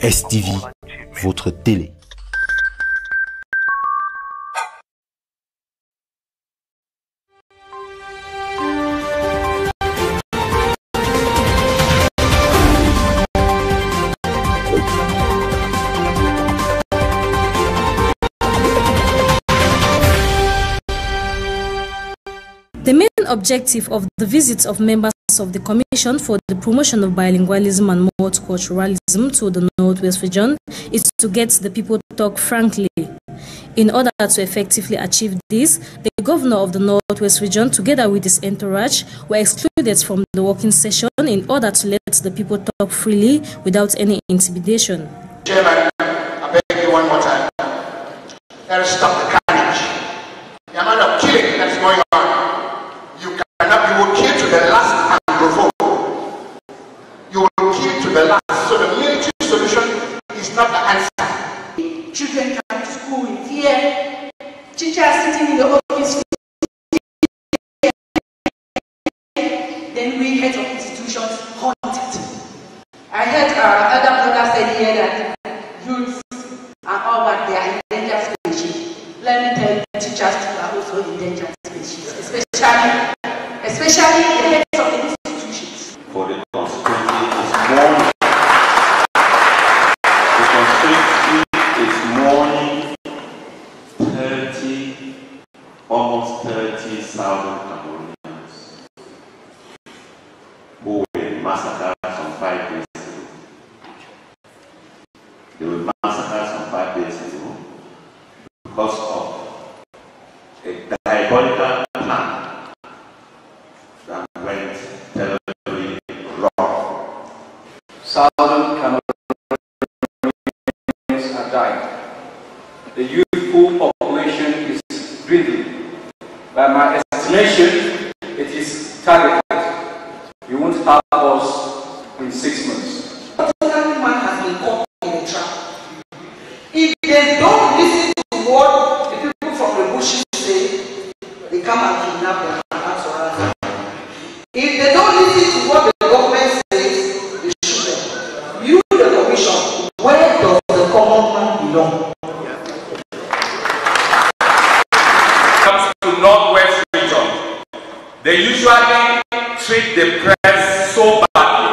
STV, votre télé. The main objective of the visits of members of the Commission for the Promotion of Bilingualism and Multiculturalism to the Northwest region is to get the people to talk frankly. In order to effectively achieve this, the governor of the Northwest region, together with his entourage, were excluded from the working session in order to let the people talk freely without any intimidation. Chairman, I beg you one more time. Let us stop the carnage. The amount of killing that is going on. You will kill to the last Anglophone. You will kill to the last. So the military solution is not the answer. Children come to school in fear. Teachers sitting in the office. Then we heads of institutions haunted. I heard other brother said here that youths are all what they are endangered species. Let me tell you, teachers are also endangered species, especially the heads of the institutions. For the constituency is mourning 30, almost 30,000 Cameroonians who were massacred some 5 days ago. They were massacred some 5 days ago because of a diabolical plan that went terribly wrong. Southern Cameroonians are dying. The youthful population is dwindling. By my estimation, it is targeted. You won't have us in 6 months. That man has been caught in a trap. If they don't listen to what the people from the bushes say, they come and kidnap them and ask for ransom. If they don't listen to what the government says, they shoot them. You, the commission, where does the common man belong? Comes to Northwest region, they usually treat the press so badly.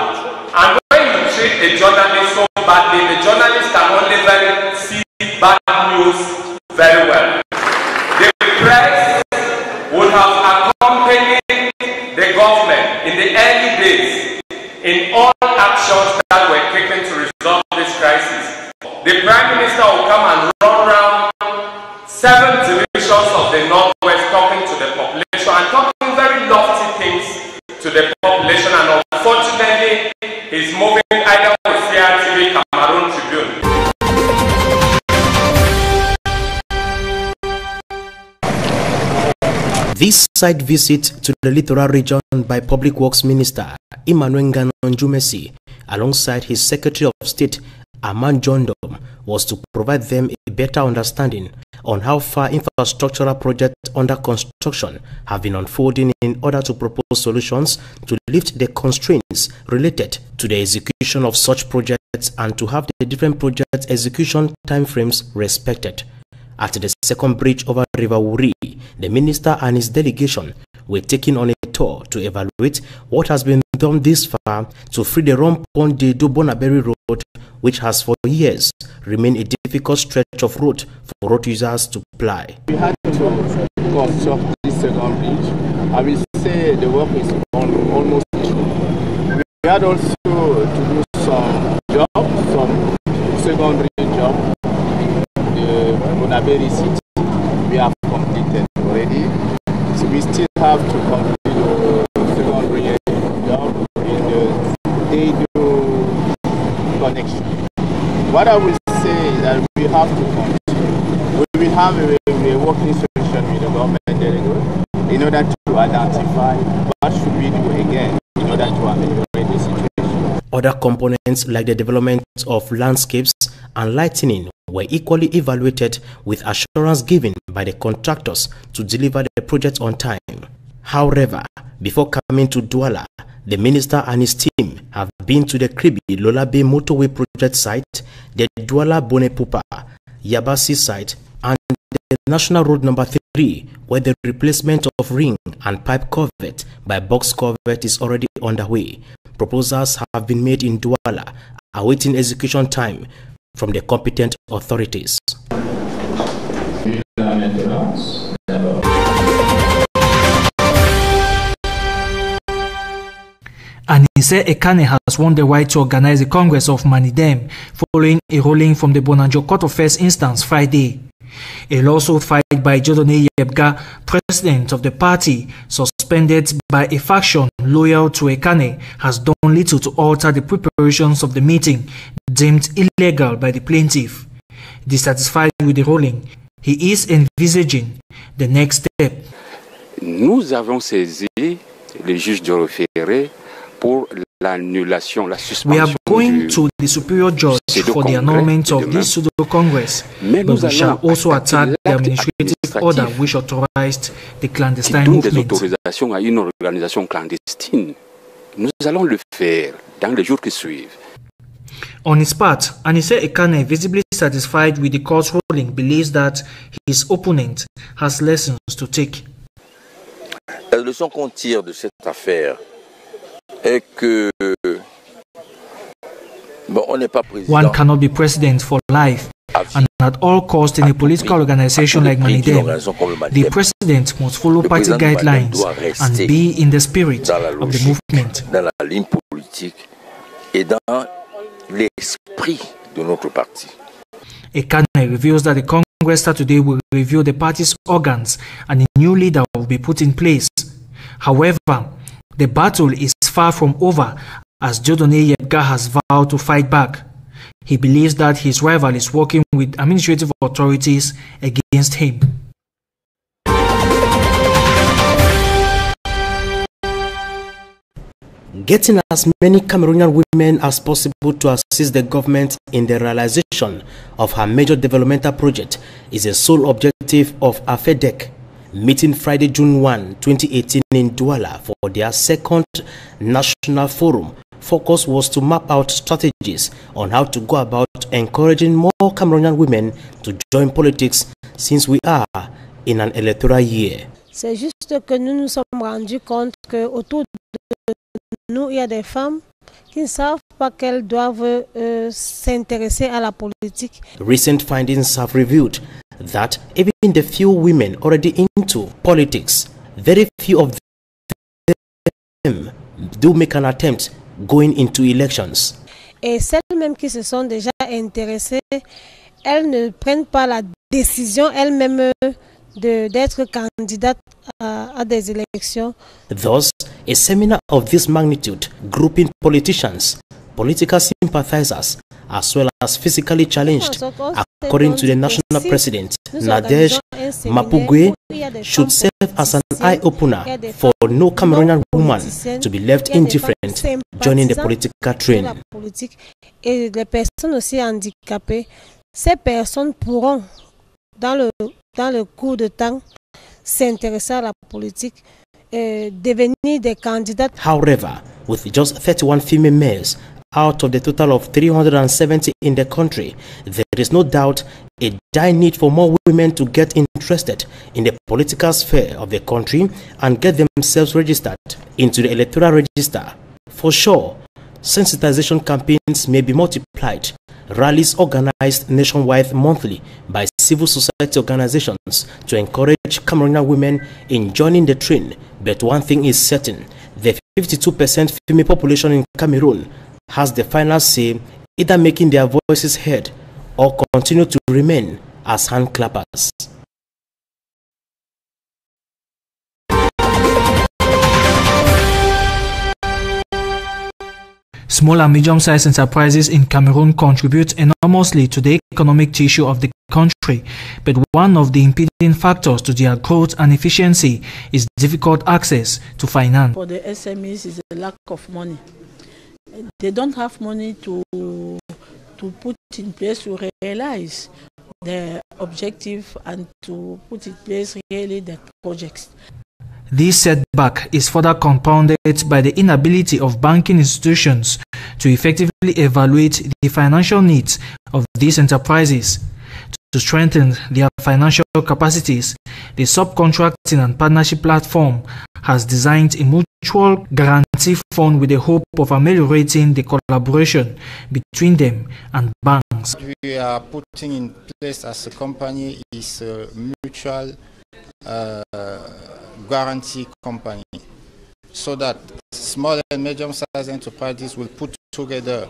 And when you treat a journalist so badly, the journalist can only see bad news very well. The press would have accompanied the government in the early days in all actions that were taken to resolve this crisis. The Prime Minister will come and run around 7 divisions of the Northwest talking to the population and talking very lofty things to the population, and unfortunately he's moving either with STV, Cameroon Tribune. This site visit to the littoral region by Public Works Minister Emmanuel Nganonjumesi alongside his Secretary of State Aman Jondom was to provide them a better understanding on how far infrastructural projects under construction have been unfolding in order to propose solutions to lift the constraints related to the execution of such projects and to have the different project execution timeframes respected. At the second bridge over River Wuri, the minister and his delegation were taken on a tour to evaluate what has been done this far to free the Rompondi Dobonaberi Road, which has for years remained a difficult stretch of road for road users to ply. We had to construct this second bridge. I will say the work is almost through. We had also to do some jobs, some secondary jobs. The Bonaberi City, we have completed already. So we still have to complete the secondary job in the Dado connection. What I will say is that we have to continue. We will have a working solution with the government delegate in order to identify what should we do again in order to ameliorate the situation. Other components like the development of landscapes and lighting were equally evaluated with assurance given by the contractors to deliver the project on time. However, before coming to Douala, The minister and his team have been to the Kribi Lolabe motorway project site, the Douala Bonepupa Yabasi site, and the National Road number 3, where the replacement of ring and pipe culvert by box culvert is already underway. Proposals have been made in Douala, awaiting execution time from the competent authorities. Anise Ekane has won the right to organize the Congress of Manidem following a ruling from the Bonanjo Court of First Instance Friday. A lawsuit filed by Jodone Yebga, president of the party, suspended by a faction loyal to Ekane, has done little to alter the preparations of the meeting, deemed illegal by the plaintiff. Dissatisfied with the ruling, he is envisaging the next step. Nous avons saisi les juges de référé pour l'annulation, la suspension. We are going to the superior judge for the annulment of this pseudo Congress, but we shall also attack the administrative order which authorized the clandestine movement. Des autorisations à une organisation clandestine. Nous allons le faire dans les jours qui suivent. On his part, Anise Ekane, visibly satisfied with the court's ruling, believes that his opponent has lessons to take. La leçon qu'on tire de cette affaire est que on n'est pas président. One cannot be president for life and at all costs in a political organization like Manidem. The president must follow party guidelines and be in the spirit of the movement. Dans la ligne politique et dans l'esprit de notre parti. Ekane reveals that the Congress today will review the party's organs and a new leader will be put in place. However, the battle is far from over, as Jodone Yebga has vowed to fight back. He believes that his rival is working with administrative authorities against him. Getting as many Cameroonian women as possible to assist the government in the realization of her major developmental project is a sole objective of AFEDEC, meeting Friday, June 1, 2018 in Douala for their second national forum. Focus was to map out strategies on how to go about encouraging more Cameroonian women to join politics since we are in an electoral year. C'est juste que nous nous sommes rendus compte que autour de nous, il y a des femmes qui ne savent pas qu'elles doivent s'intéresser à la politique. Recent findings have revealed that even the few women already into politics, very few of them do make an attempt going into elections. Et celles mêmes qui se sont déjà intéressées, elles ne prennent pas la décision elles-mêmes d'être candidates à des élections. Thus, a seminar of this magnitude, grouping politicians, political sympathizers, as well as physically challenged, according to the national president, Nadej Mapugwe, should serve as an eye-opener for no Cameroonian woman to be left indifferent joining the political train. Et les personnes aussi handicapées, ces personnes pourront, dans le cours de temps, s'intéresser à la politique, devenir des candidates. However, with just 31 female mayors out of the total of 370 in the country, there is no doubt a dire need for more women to get interested in the political sphere of the country and get themselves registered into the electoral register. For sure, sensitization campaigns may be multiplied, rallies organized nationwide monthly by civil society organizations to encourage Cameroonian women in joining the train. But one thing is certain, the 52% female population in Cameroon has the final say, either making their voices heard or continue to remain as hand clappers. Small and medium-sized enterprises in Cameroon contribute enormously to the economic tissue of the country, but one of the impeding factors to their growth and efficiency is difficult access to finance. For the SMEs is a lack of money. They don't have money to put in place to realize the objective and to put in place really the projects. This setback is further compounded by the inability of banking institutions to effectively evaluate the financial needs of these enterprises. To strengthen their financial capacities, the subcontracting and partnership platform has designed a mutual guarantee fund with the hope of ameliorating the collaboration between them and banks. What we are putting in place as a company is a mutual guarantee company, so that small and medium-sized enterprises will put together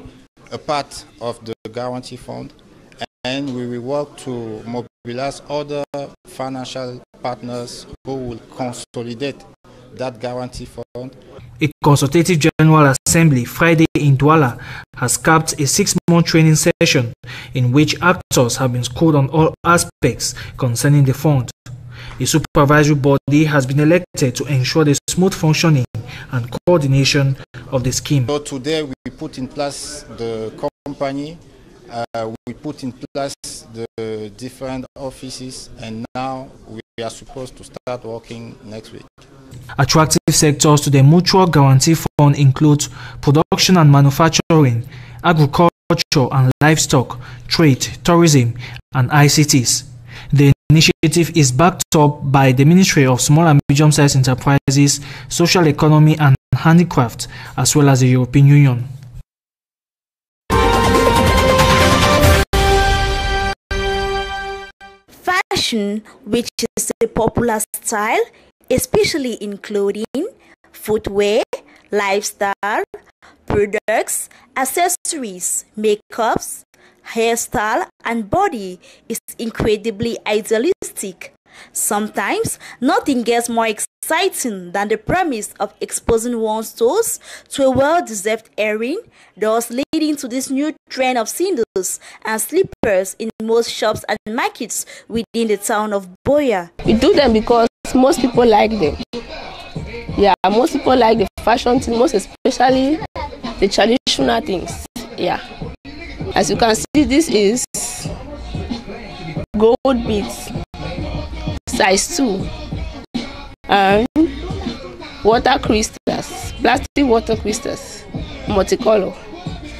a part of the guarantee fund, and we will work to mobilize other financial partners who will consolidate that guarantee fund. A consultative General Assembly Friday in Douala has capped a 6-month training session in which actors have been schooled on all aspects concerning the fund. A supervisory body has been elected to ensure the smooth functioning and coordination of the scheme. So today we put in place the company, we put in place the different offices, and now we are supposed to start working next week. Attractive sectors to the Mutual Guarantee Fund include production and manufacturing, agriculture and livestock, trade, tourism, and ICTs. The initiative is backed up by the Ministry of Small and Medium-Sized Enterprises, Social Economy and Handicraft, as well as the European Union. Fashion, which is a popular style, especially in clothing, footwear, lifestyle, products, accessories, makeups, hairstyle, and body, is incredibly idealistic. Sometimes, nothing gets more exciting than the promise of exposing one's toes to a well-deserved airing, thus leading to this new trend of sandals and slippers in most shops and markets within the town of Boya. We do them because most people like them. Yeah, most people like the fashion thing, most especially the traditional things. Yeah. As you can see, this is gold beads, size 2, and water crystals, plastic water crystals, multicolor.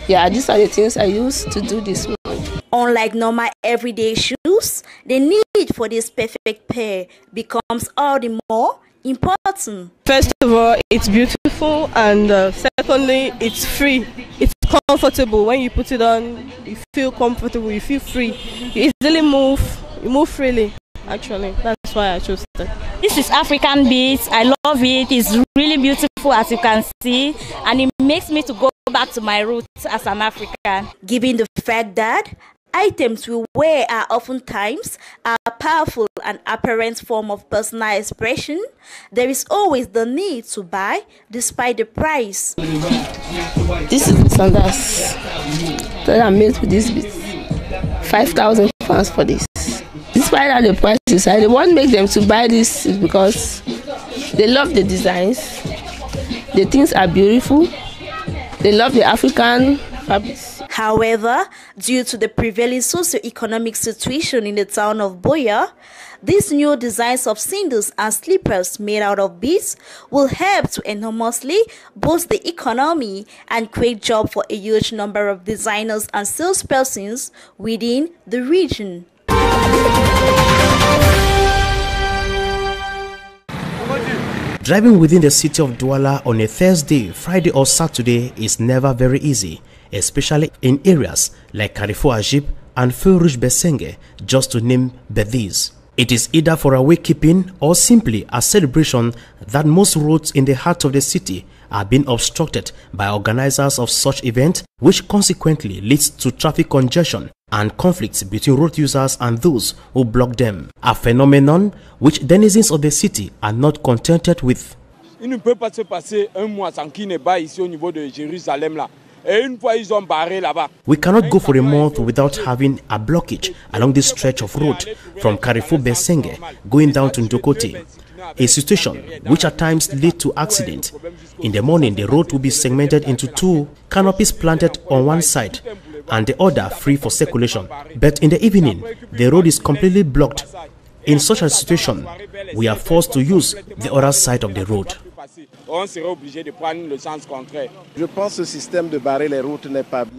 Yeah, these are the things I use to do this one. Unlike normal everyday shoes, the need for this perfect pair becomes all the more important. First of all, it's beautiful, and secondly, it's free. It's comfortable. When you put it on, you feel comfortable, you feel free. You easily move, you move freely. Actually, that's why I chose that. This is African beads. I love it. It's really beautiful, as you can see, and it makes me to go back to my roots as an African. Given the fact that items we wear are oftentimes a powerful and apparent form of personal expression, there is always the need to buy despite the price. This is sandals that are made with this beads. 5,000 pounds for this. Despite all the prices, I want to make them to buy this because they love the designs, the things are beautiful, they love the African fabrics. However, due to the prevailing socio-economic situation in the town of Boya, these new designs of sandals and slippers made out of beads will help to enormously boost the economy and create jobs for a huge number of designers and salespersons within the region. Driving within the city of Douala on a Thursday, Friday or Saturday is never very easy, especially in areas like Carrefour Ajib and Feu Rouge Mussonge, just to name but these. It is either for a wakekeeping or simply a celebration that most roads in the heart of the city are being obstructed by organizers of such events, which consequently leads to traffic congestion and conflicts between road users and those who block them, a phenomenon which denizens of the city are not contented with. Il ne peut pas se passer un mois sans qu'il n'ait pas ici au niveau de Jérusalem là. We cannot go for a month without having a blockage along this stretch of road from Carrefour Mussonge going down to Ndokote, a situation which at times leads to accidents. In the morning, the road will be segmented into 2 canopies planted on one side and the other free for circulation. But in the evening, the road is completely blocked. In such a situation, we are forced to use the other side of the road.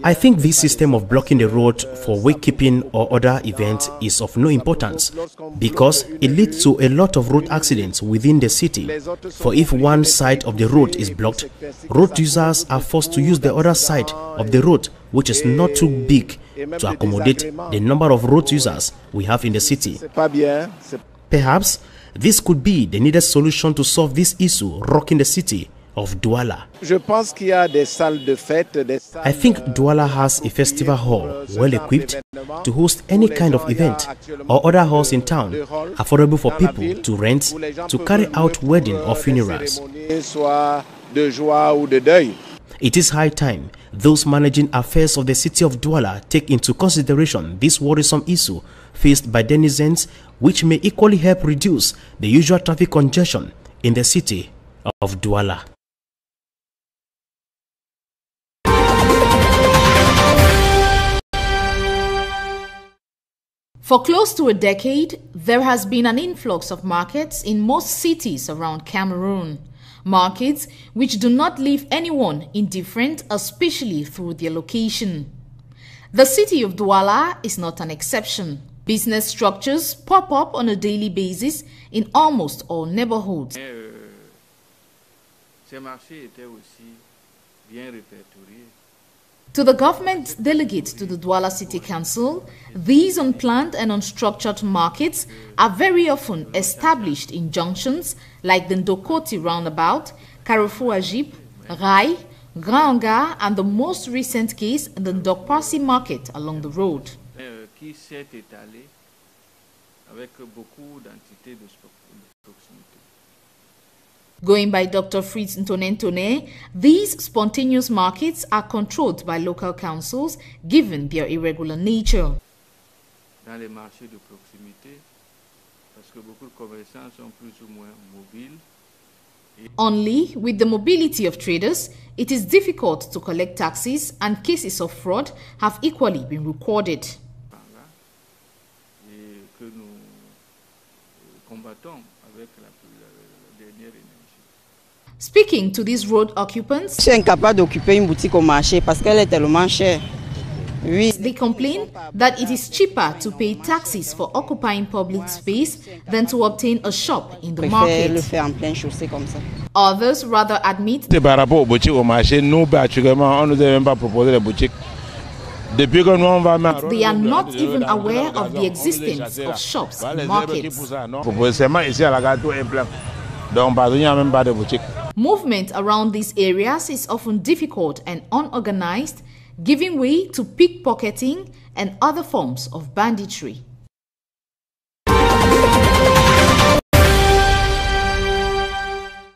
I think this system of blocking the road for wakekeeping or other events is of no importance because it leads to a lot of road accidents within the city. For if one side of the road is blocked, road users are forced to use the other side of the road, which is not too big to accommodate the number of road users we have in the city. Perhaps this could be the needed solution to solve this issue rocking the city of Douala. I think Douala has a festival hall well equipped to host any kind of event or other halls in town, affordable for people to rent to carry out wedding or funerals. It is high time those managing affairs of the city of Douala take into consideration this worrisome issue faced by denizens, which may equally help reduce the usual traffic congestion in the city of Douala. For close to a decade, there has been an influx of markets in most cities around Cameroon. Markets which do not leave anyone indifferent, especially through their location. The city of Douala is not an exception. Business structures pop up on a daily basis in almost all neighborhoods. To the government delegates to the Douala City Council, these unplanned and unstructured markets are very often established in junctions like the Ndokoti roundabout, Carrefour Ajib, Rai, Grand Hangar, and the most recent case, the Ndokpasi market along the road. Going by Dr. Fritz Ntonentone, these spontaneous markets are controlled by local councils given their irregular nature. Only with the mobility of traders, it is difficult to collect taxes, and cases of fraud have equally been recorded. Speaking to these road occupants, they complain that it is cheaper to pay taxes for occupying public space than to obtain a shop in the market. Others rather admit they are not even aware of the existence of shops in markets. Movement around these areas is often difficult and unorganized, giving way to pickpocketing and other forms of banditry.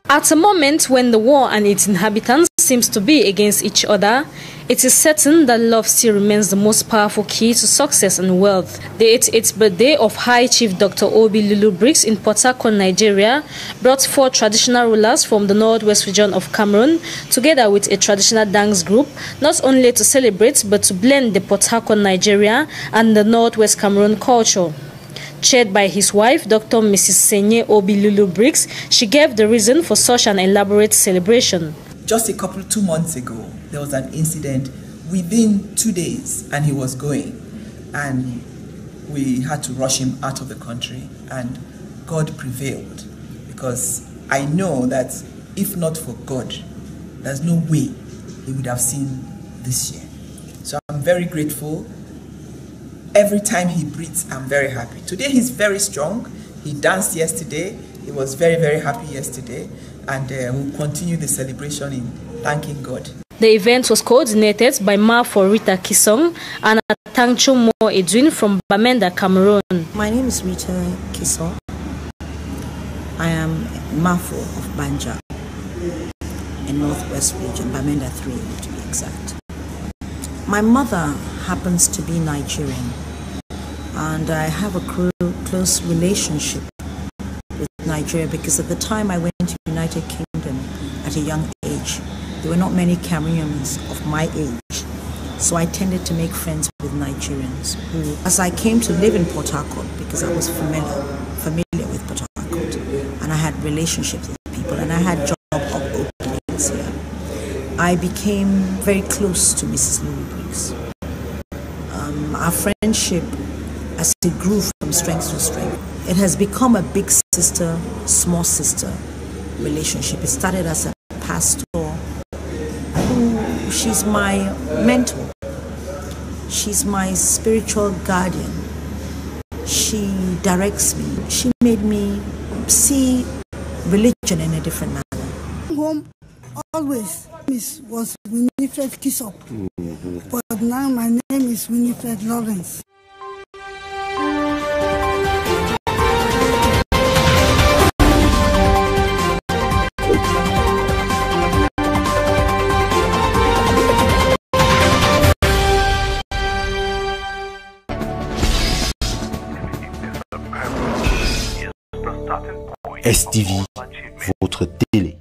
At a moment when the war and its inhabitants seems to be against each other, it is certain that love still remains the most powerful key to success and wealth. The 88th birthday of High Chief Dr. Obi Lulu Briggs in Port Harcourt, Nigeria, brought four traditional rulers from the northwest region of Cameroon together with a traditional dance group, not only to celebrate but to blend the Port Harcourt, Nigeria and the northwest Cameroon culture. Chaired by his wife, Dr. Mrs. Senye Obi Lulu Briggs, she gave the reason for such an elaborate celebration. Just 2 months ago, there was an incident within 2 days, and he was going, and we had to rush him out of the country, and God prevailed, because I know that if not for God, there's no way he would have seen this year. So I'm very grateful. Every time he breathes, I'm very happy. Today he's very strong. He danced yesterday. He was very, very happy yesterday. And we'll continue the celebration in thanking God. The event was coordinated by Mafo Rita Kisong and Atangcho Mo Edwin from Bamenda, Cameroon. My name is Rita Kisong. I am Mafo of Banja in Northwest Region, Bamenda 3 to be exact. My mother happens to be Nigerian, and I have a close relationship with Nigeria because at the time I went to United Kingdom at a young age, there were not many Cameroonians of my age, so I tended to make friends with Nigerians who, as I came to live in Port Harcourt because I was relationships with people, and I had job openings here. I became very close to Mrs. Lily Briggs. Our friendship, as it grew from strength to strength, it has become a big sister, small sister relationship. It started as a pastor who, she's my mentor. She's my spiritual guardian. She directs me. She made me see religion in a different manner. Home always was Winifred Kissop, but now my name is Winifred Lawrence. STV, votre télé.